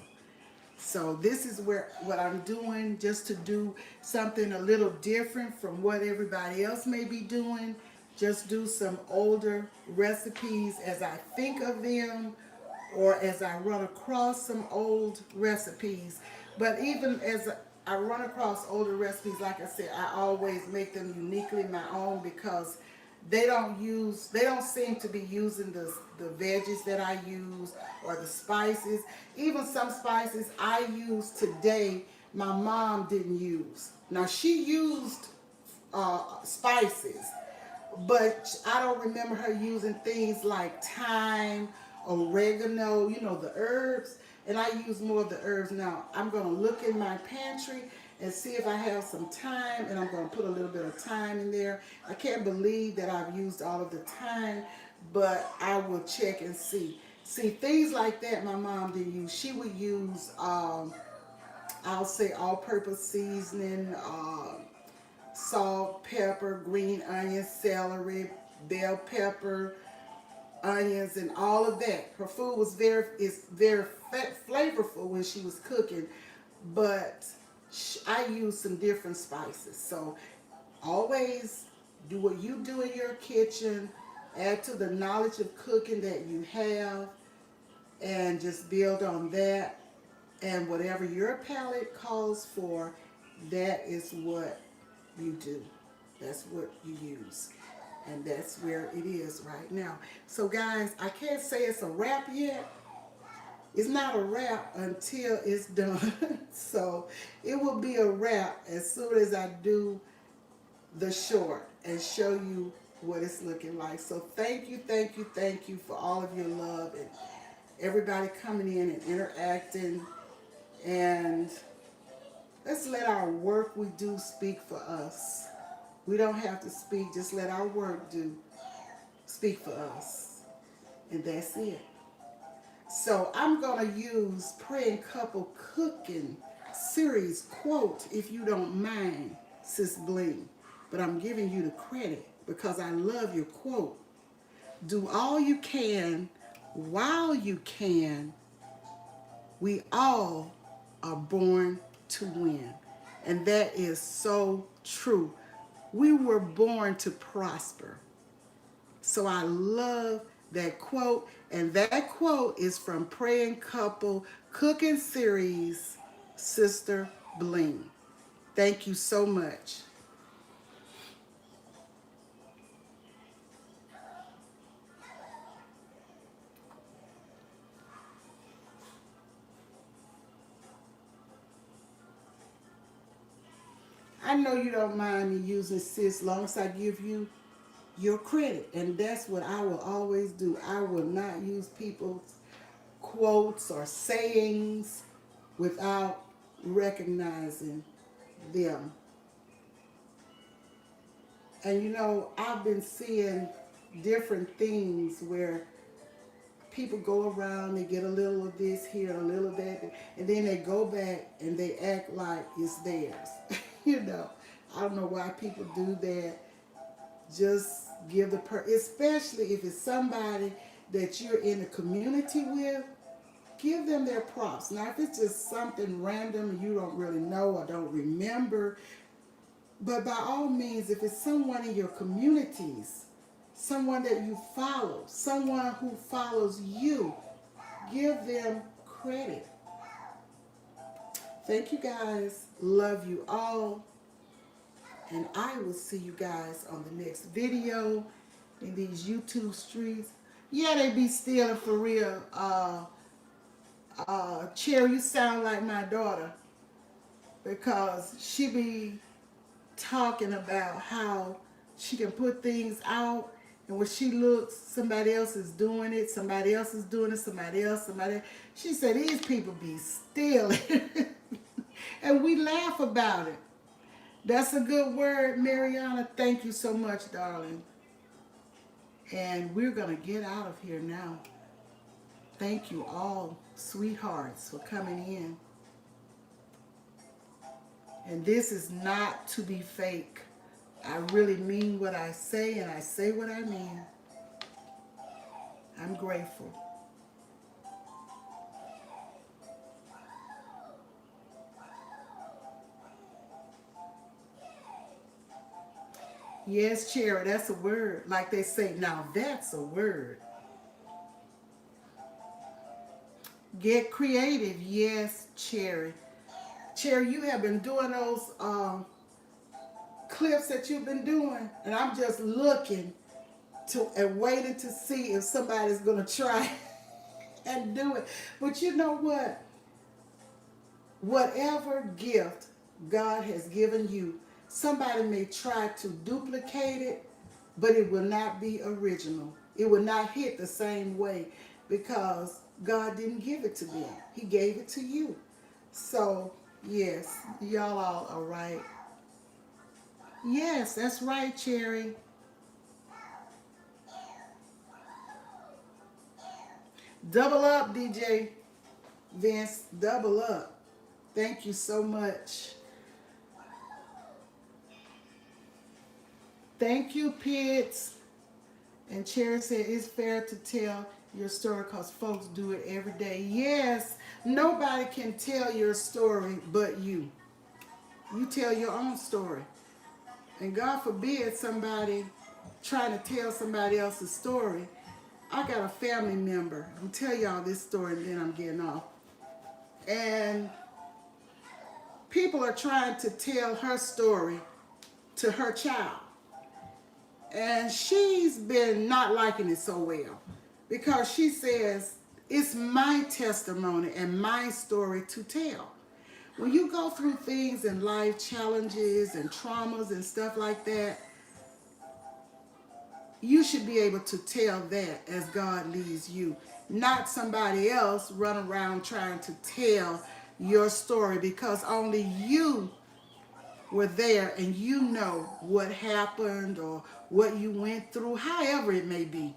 So this is what I'm doing, just to do something a little different from what everybody else may be doing. Just do some older recipes as I think of them or as I run across some old recipes. But even as I run across older recipes, like I said, I always make them uniquely my own because they don't seem to be using the veggies that I use or the spices. Even some spices I use today, my mom didn't use. Now she used spices, but I don't remember her using things like thyme, oregano, the herbs. And I use more of the herbs now. I'm going to look in my pantry and see if I have some thyme, and I'm going to put a little bit of thyme in there. I can't believe that I've used all of the thyme, but I will check and see. See, things like that my mom didn't use. She would use, I'll say, all-purpose seasoning, salt, pepper, green onion, celery, bell pepper, onions, and all of that. Her food was very flavorful when she was cooking, but I used some different spices. So always do what you do in your kitchen, add to the knowledge of cooking that you have, and just build on that. And whatever your palate calls for, that is what you do. That's what you use. And that's where it is right now. So guys, I can't say it's a wrap yet. It's not a wrap until it's done. So it will be a wrap as soon as I do the short and show you what it's looking like. So thank you for all of your love everybody coming in and interacting. And let's let our work we do speak for us. We don't have to speak, just let our work do speak for us. And that's it. So I'm going to use Praying Couple Cooking Series quote, if you don't mind, Sis Bling. But I'm giving you the credit because I love your quote. Do all you can while you can. We all are born to win. And that is so true. We were born to prosper. So I love that quote. And that quote is from Praying Couple Cooking Series, Sister Bling. Thank you so much. I know you don't mind me using sis as long as I give you your credit. And that's what I will always do. I will not use people's quotes or sayings without recognizing them. And you know, I've been seeing different things where people go around, they get a little of this here, a little of that, and then they go back and they act like it's theirs. You know, I don't know why people do that. Just give especially if it's somebody that you're in the community with, give them their props. Now, if it's just something random you don't really know or don't remember, but by all means, if it's someone in your communities, someone that you follow, someone who follows you, give them credit. Thank you guys. Love you all. And I will see you guys on the next video in these YouTube streets. Yeah, they be stealing for real. Cherry, you sound like my daughter because she be talking about how she can put things out, and when she looks, somebody else is doing it, somebody else is doing it, somebody else. She said these people be stealing. And we laugh about it. That's a good word, Mariana. Thank you so much, darling. And we're going to get out of here now. Thank you all, sweethearts, for coming in. And this is not to be fake. I really mean what I say, and I say what I mean. I'm grateful. Yes, Cherry, that's a word. Like they say, now that's a word. Get creative. Yes, Cherry. Cherry, you have been doing those clips that you've been doing, and I'm just looking and waiting to see if somebody's going to try and do it. But you know what? Whatever gift God has given you, somebody may try to duplicate it, but it will not be original. It will not hit the same way because God didn't give it to them. He gave it to you. So, yes, y'all all are right. Yes, that's right, Cherry. Double up, DJ Vince. Double up. Thank you so much. Thank you, Pitts. And Cherry said it's fair to tell your story because folks do it every day. Yes, nobody can tell your story but you. You tell your own story. And God forbid somebody trying to tell somebody else's story. I got a family member. I'm going to tell y'all this story and then I'm getting off. And people are trying to tell her story to her child. And she's been not liking it so well because she says, it's my testimony and my story to tell. When you go through things in life, challenges and traumas and stuff like that, you should be able to tell that as God leads you. not somebody else run around trying to tell your story, because only you were there and you know what happened or what you went through, however it may be.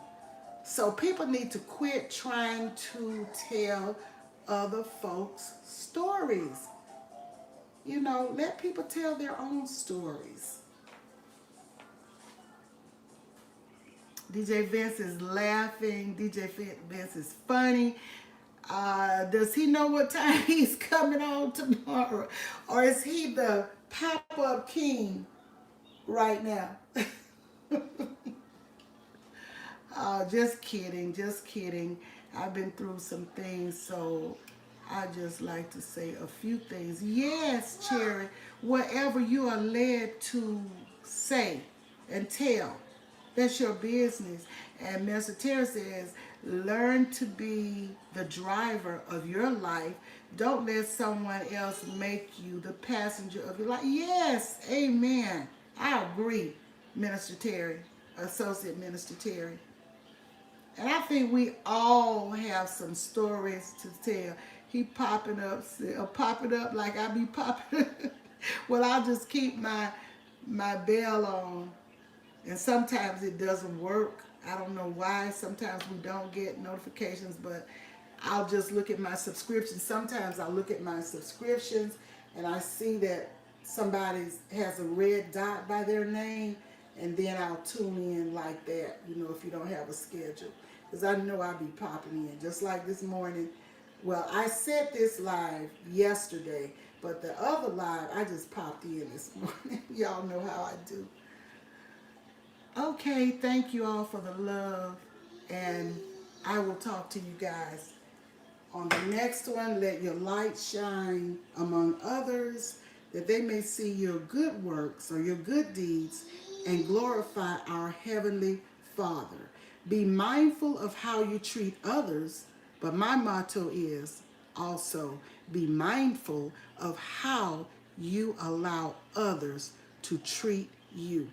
So people need to quit trying to tell other folks' stories. You know, let people tell their own stories. DJ Vince is laughing. DJ Vince is funny. Does he know what time he's coming on tomorrow? Or is he the pop-up king right now? Just kidding, just kidding. I've been through some things, so I just like to say a few things. Yes, Cherry, whatever you are led to say and tell, that's your business. And Mr. Terry says, learn to be the driver of your life. Don't let someone else make you the passenger of your life. Yes, amen. I agree, Minister Terry, Associate Minister Terry. And I think we all have some stories to tell. He popping up like I be popping. Well, I'll just keep my bell on, and sometimes it doesn't work. I don't know why. Sometimes we don't get notifications, but I'll just look at my subscriptions. Sometimes I look at my subscriptions and I see that somebody has a red dot by their name, and then I'll tune in like that, you know, if you don't have a schedule. Because I know I'll be popping in. Just like this morning. Well, I said this live yesterday, but the other live, I just popped in this morning. Y'all know how I do. Okay, thank you all for the love, and I will talk to you guys on the next one. Let your light shine among others, that they may see your good works or your good deeds and glorify our Heavenly Father. Be mindful of how you treat others, but my motto is also be mindful of how you allow others to treat you.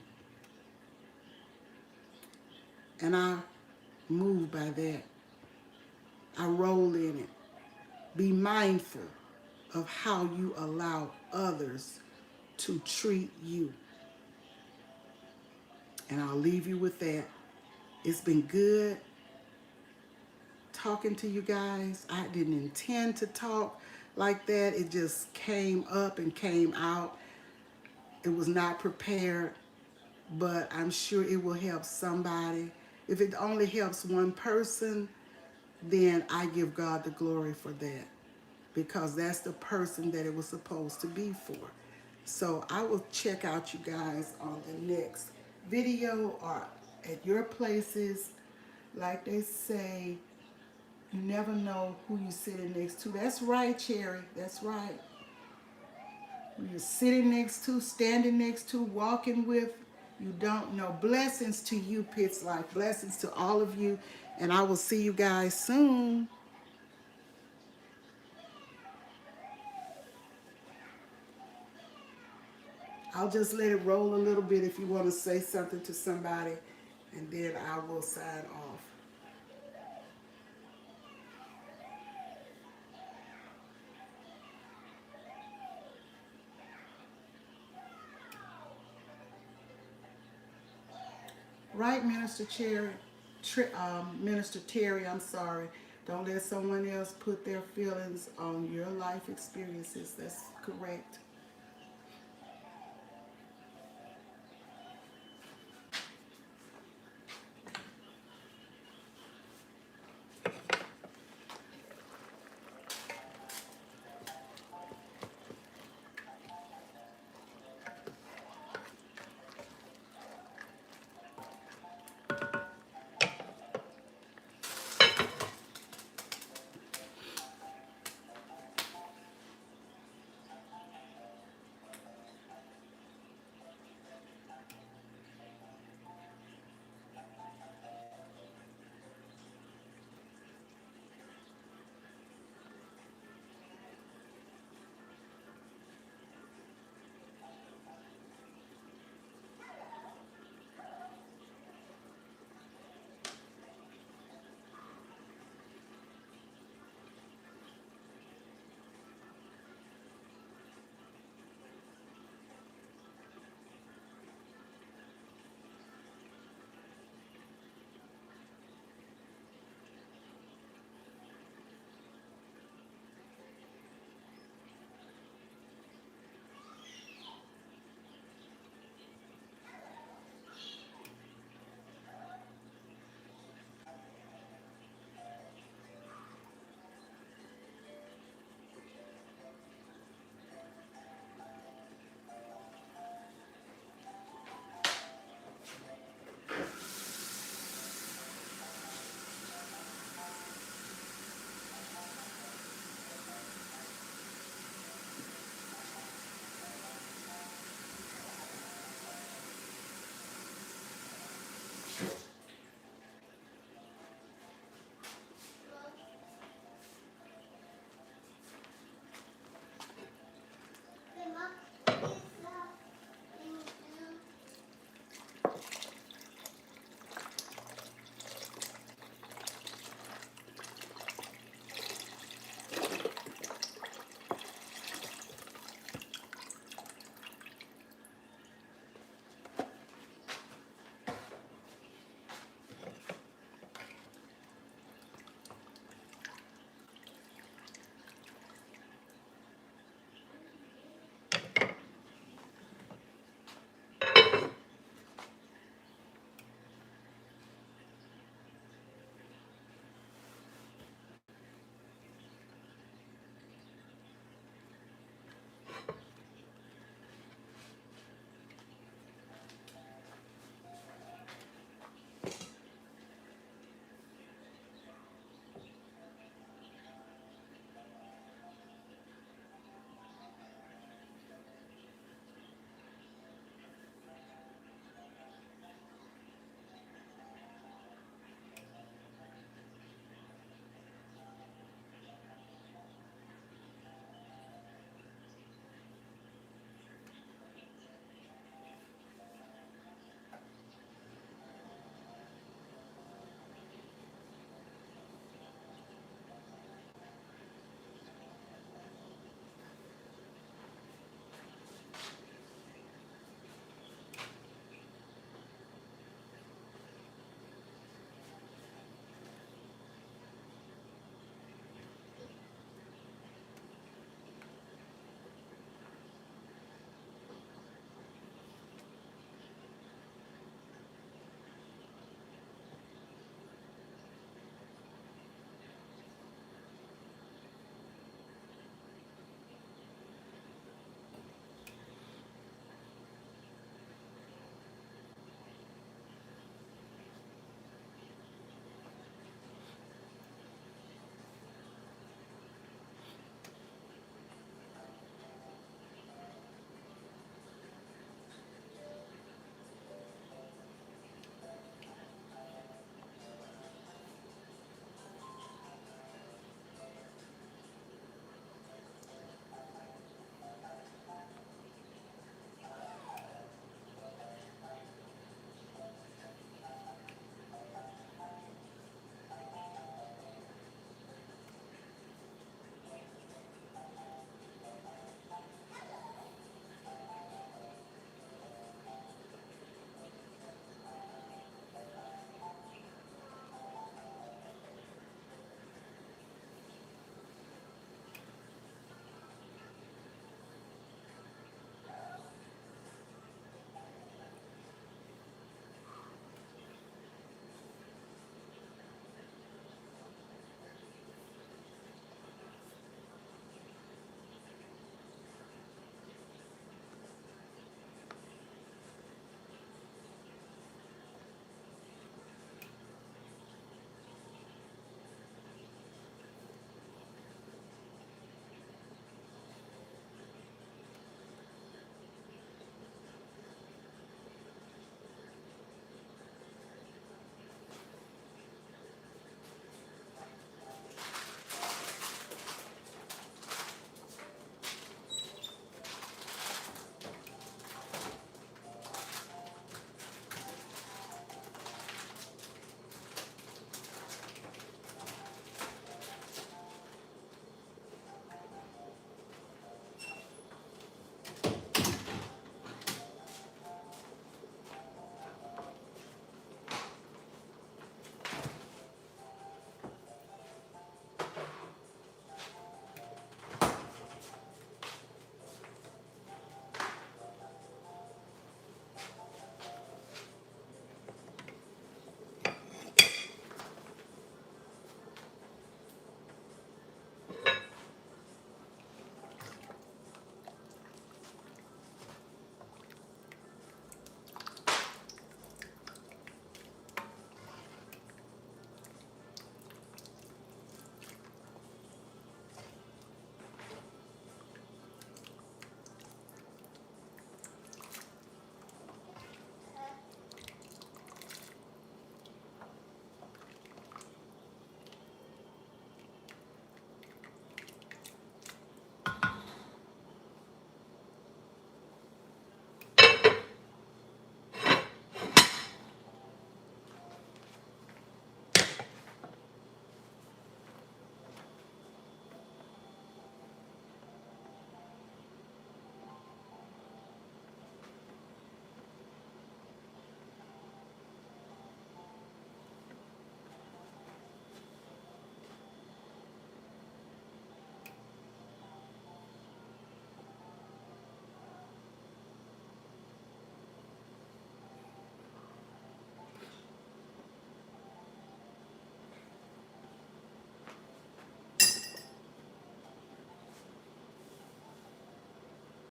And I move by that. I roll in it. Be mindful of how you allow others to treat you. And I'll leave you with that. It's been good talking to you guys. I didn't intend to talk like that. It just came up and came out. It was not prepared, but I'm sure it will help somebody. If it only helps one person, then I give God the glory for that, because that's the person that it was supposed to be for. So I will check out you guys on the next video or at your places. Like they say, you never know who you're sitting next to. That's right, Cherry. That's right. Who you're sitting next to, standing next to, walking with, you don't know. Blessings to you, Pitts Life. Blessings to all of you. And I will see you guys soon. I'll just let it roll a little bit if you want to say something to somebody, and then I will sign off. Right, Minister Minister Terry, I'm sorry. Don't let someone else put their feelings on your life experiences. That's correct.